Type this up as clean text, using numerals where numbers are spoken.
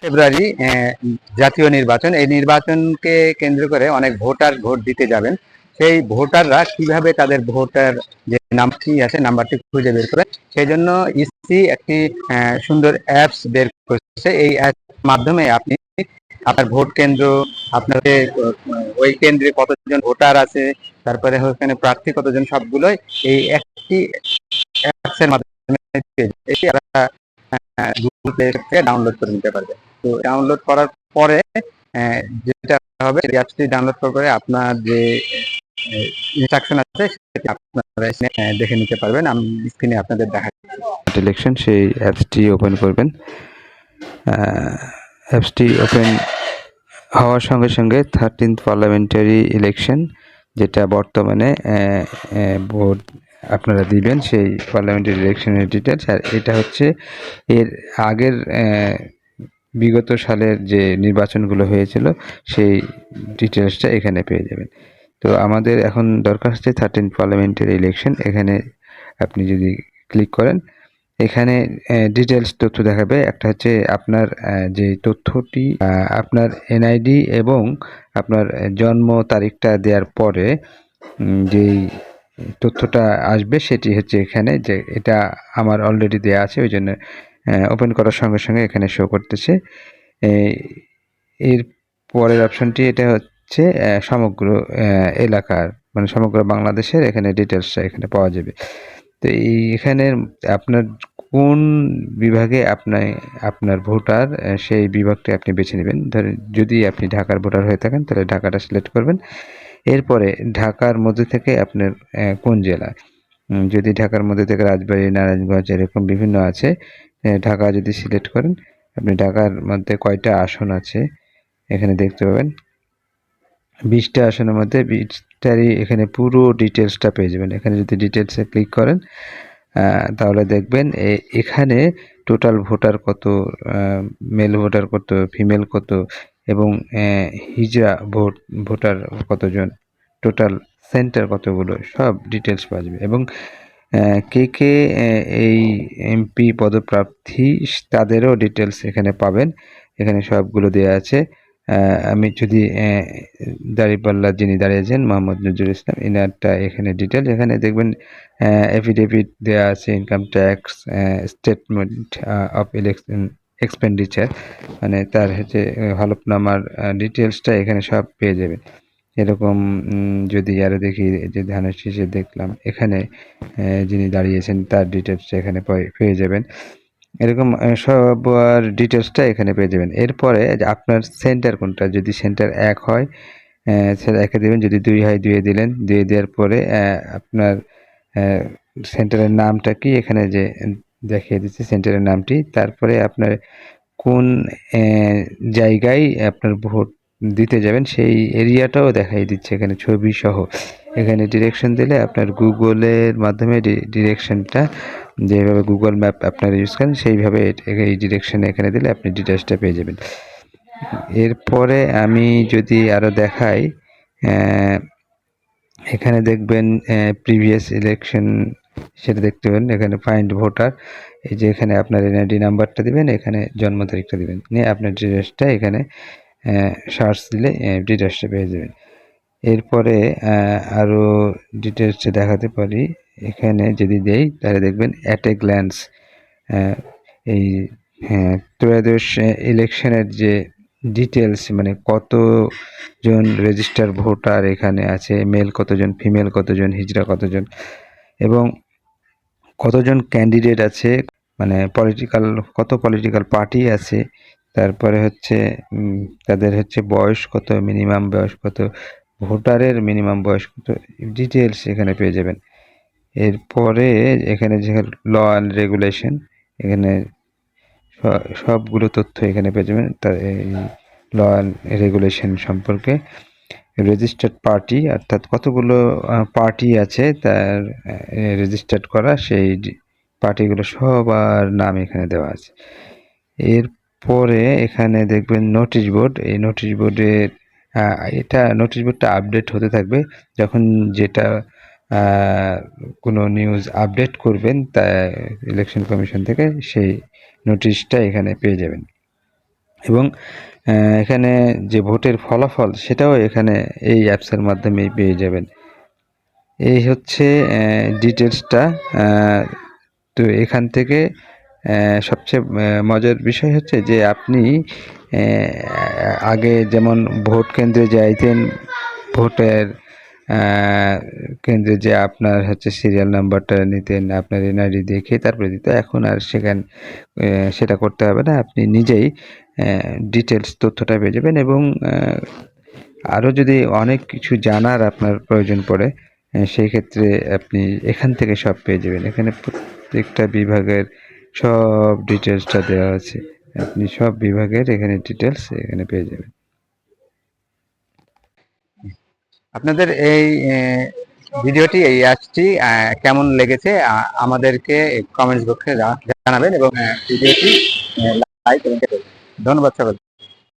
ফেব্রুয়ারি জাতীয় নির্বাচন। এই নির্বাচনকে কেন্দ্র করে অনেক ভোটার ভোট দিতে যাবেন। সেই ভোটাররা কিভাবে তাদের ভোটার যে নামটি আছে নাম্বারটি খুঁজে বের করে, সেই জন্য ইসি একটি সুন্দর অ্যাপস বের করেছে। এই অ্যাপ মাধ্যমে আপনি আপনার ভোট কেন্দ্র, আপনার ওই কেন্দ্রে কতজন ভোটার আছে, তারপরে ওখানে প্রার্থী কতজন, সবগুলোই এই একটি অ্যাপস এর মাধ্যমে এটি আপনারা গুগল প্লে থেকে ডাউনলোড করে নিতে পারবেন। তো ডাউনলোড করার পরে যেটা হবে, এই অ্যাপসটি ডাউনলোড করার পরে আপনার যে ইনস্ট্রাকশন আছে সেটি আপনারা দেখে নিতে পারবেন। আমি স্ক্রিনে আপনাদের দেখাচ্ছি। ইলেকশন সেই অ্যাপসটি ওপেন করবেন। অ্যাপসটি ওপেন হওয়ার সঙ্গে সঙ্গে 13th পার্লামেন্টারি ইলেকশন, যেটা বর্তমানে ভোট আপনারা দিবেন, সেই পার্লামেন্টারি ইলেকশনের ডিটেলস। আর এটা হচ্ছে এর আগের বিগত সালের যে নির্বাচনগুলো হয়েছিল সেই ডিটেলসটা এখানে পেয়ে যাবেন। তো আমাদের এখন দরকার হচ্ছে 13th পার্লামেন্টারি ইলেকশন। এখানে আপনি যদি ক্লিক করেন, এখানে ডিটেলস তথ্য দেখাবে। একটা হচ্ছে আপনার যে তথ্যটি আপনার এনআইডি এবং আপনার জন্ম তারিখটা দেওয়ার পরে যেই তথ্যটা আসবে সেটি হচ্ছে এখানে, যে এটা আমার অলরেডি দেওয়া আছে, ওই জন্য ওপেন করার সঙ্গে সঙ্গে এখানে শো করতেছে। এর পরের অপশনটি এটা হচ্ছে সমগ্র এলাকার, মানে সমগ্র বাংলাদেশের এখানে ডিটেলসটা এখানে পাওয়া যাবে। তো এখানে আপনার কোন বিভাগে আপনার ভোটার, সেই বিভাগটি আপনি বেছে নেবেন। ধরেন যদি আপনি ঢাকার ভোটার হয়ে থাকেন তাহলে ঢাকাটা সিলেক্ট করবেন। এরপরে ঢাকার মধ্যে থেকে আপনার কোন জেলা, যদি ঢাকার মধ্যে থেকে রাজবাড়ী, নারায়ণগঞ্জ এরকম বিভিন্ন আছে, ঢাকা যদি সিলেক্ট করেন, আপনি ঢাকার মধ্যে কয়টা আসন আছে এখানে দেখতে পাবেন। 20টা আসনের মধ্যে 20টারই এখানে পুরো ডিটেলসটা পেয়ে যাবেন। এখানে যদি ডিটেলসে ক্লিক করেন তাহলে দেখবেন এখানে টোটাল ভোটার কত, মেল ভোটার কত, ফিমেল কত, এবং হিজড়া ভোটার কতজন, টোটাল সেন্টার কতগুলো, সব ডিটেলস পাওয়া যাবে। এবং কে কে এই এমপি পদপ্রার্থী তাদেরও ডিটেলস এখানে পাবেন। এখানে সবগুলো দেওয়া আছে। আমি যদি দাঁড়িপাল্লা যিনি দাঁড়িয়েছেন মোহাম্মদ নজরুল ইসলাম, এনারটা এখানে ডিটেলস এখানে দেখবেন। এফিডেভিট দেওয়া আছে, income tax, statement of election expenditure, মানে তার হচ্ছে হলফনামার ডিটেলসটা এখানে সব পেয়ে যাবেন। এরকম যদি আরও দেখি, যে ধানের শীষে দেখলাম এখানে যিনি দাঁড়িয়েছেন তার ডিটেলসটা এখানে পেয়ে যাবেন। এরকম সবার ডিটেলসটা এখানে পেয়ে যাবেন। এরপরে আপনার সেন্টার কোনটা, যদি সেন্টার 1 হয় সেটা 1-এ দেবেন, যদি 2 হয় 2-এ দিলেন। 2-এ দেওয়ার পরে আপনার সেন্টারের নামটা কি এখানে যে দেখিয়ে দিচ্ছে সেন্টারের নামটি। তারপরে আপনার কোন জায়গায় আপনার ভোট দিতে যাবেন সেই এরিয়াটাও দেখাই দিচ্ছে এখানে ছবি সহ। এখানে ডিরেকশন দিলে আপনার গুগলের মাধ্যমে ডিরেকশনটা, যেভাবে গুগল ম্যাপ আপনারা ইউজ করেন সেইভাবে এই ডিরেকশনে এখানে দিলে আপনি ডিটেলসটা পেয়ে যাবেন। এরপরে আমি যদি আরও দেখাই, এখানে দেখবেন প্রিভিয়াস ইলেকশন, সেটা দেখতে পাবেন। এখানে ফাইন্ড ভোটার, এই যে এখানে আপনার এনআইডি নাম্বারটা দিবেন, এখানে জন্ম তারিখটা দিবেন, নিয়ে আপনার ডিটেলসটা এখানে সার্চ দিলে ডিটেলসটা পেয়ে যাবেন। এরপরে আরও ডিটেলসটা দেখাতে পারি। এখানে যদি দেই তাহলে দেখবেন অ্যাট এ গ্ল্যান্স, এই ত্রয়োদশ ইলেকশনের যে ডিটেলস, মানে কতজন রেজিস্টার ভোটার এখানে আছে, মেল কতজন, ফিমেল কতজন, হিজড়া কতজন, এবং কতজন ক্যান্ডিডেট আছে, মানে কত পলিটিক্যাল পার্টি আছে, তারপরে হচ্ছে তাদের হচ্ছে বয়স কত, মিনিমাম বয়স কত, ভোটারের মিনিমাম বয়স কত, ডিটেলস এখানে পেয়ে যাবেন। এরপরে এখানে যে ল অ্যান্ড রেগুলেশন, এখানে সবগুলো তথ্য এখানে পেয়ে যাবেন তার এই ল অ্যান্ড রেগুলেশন সম্পর্কে। রেজিস্টার্ড পার্টি, অর্থাৎ কতগুলো পার্টি আছে তার রেজিস্টার্ড করা, সেই পার্টিগুলো সবার নাম এখানে দেওয়া আছে। এরপরে এখানে দেখবেন নোটিশ বোর্ড। এই নোটিশ বোর্ডের নোটিশ বোর্ডটা আপডেট হতে থাকবে। যখন যেটা কোনো নিউজ আপডেট করবেন তা ইলেকশন কমিশন থেকে, সেই নোটিশটা এখানে পেয়ে যাবেন। এবং এখানে যে ভোটের ফলাফল সেটাও এখানে এই অ্যাপসের মাধ্যমেই পেয়ে যাবেন। এই হচ্ছে ডিটেলসটা। তো এখান থেকে সবচেয়ে মজার বিষয় হচ্ছে যে আপনি আগে যেমন ভোট কেন্দ্রে যাইতেন, ভোটের কেন্দ্রে যে আপনার হচ্ছে সিরিয়াল নাম্বারটা নিতেন, আপনার এনআইডি দেখে তারপরে দিত। এখন আর সেটা করতে হবে না। আপনি নিজেই ডিটেলস তথ্যটা পেয়ে যাবেন এবং আরও যদি অনেক কিছু জানার আপনার প্রয়োজন পড়ে সেই ক্ষেত্রে আপনি এখান থেকে সব পেয়ে যাবেন। এখানে প্রত্যেকটা বিভাগের সব ডিটেলসটা দেওয়া আছে। আপনি সব বিভাগের এখানে ডিটেলস এখানে পেয়ে যাবেন। আপনাদের এই ভিডিওটি, এই অ্যাপসটি কেমন লেগেছে আমাদেরকে কমেন্টস বক্সে জানাবেন এবং ভিডিওটি লাইক এবং ধন্যবাদ সকলকে।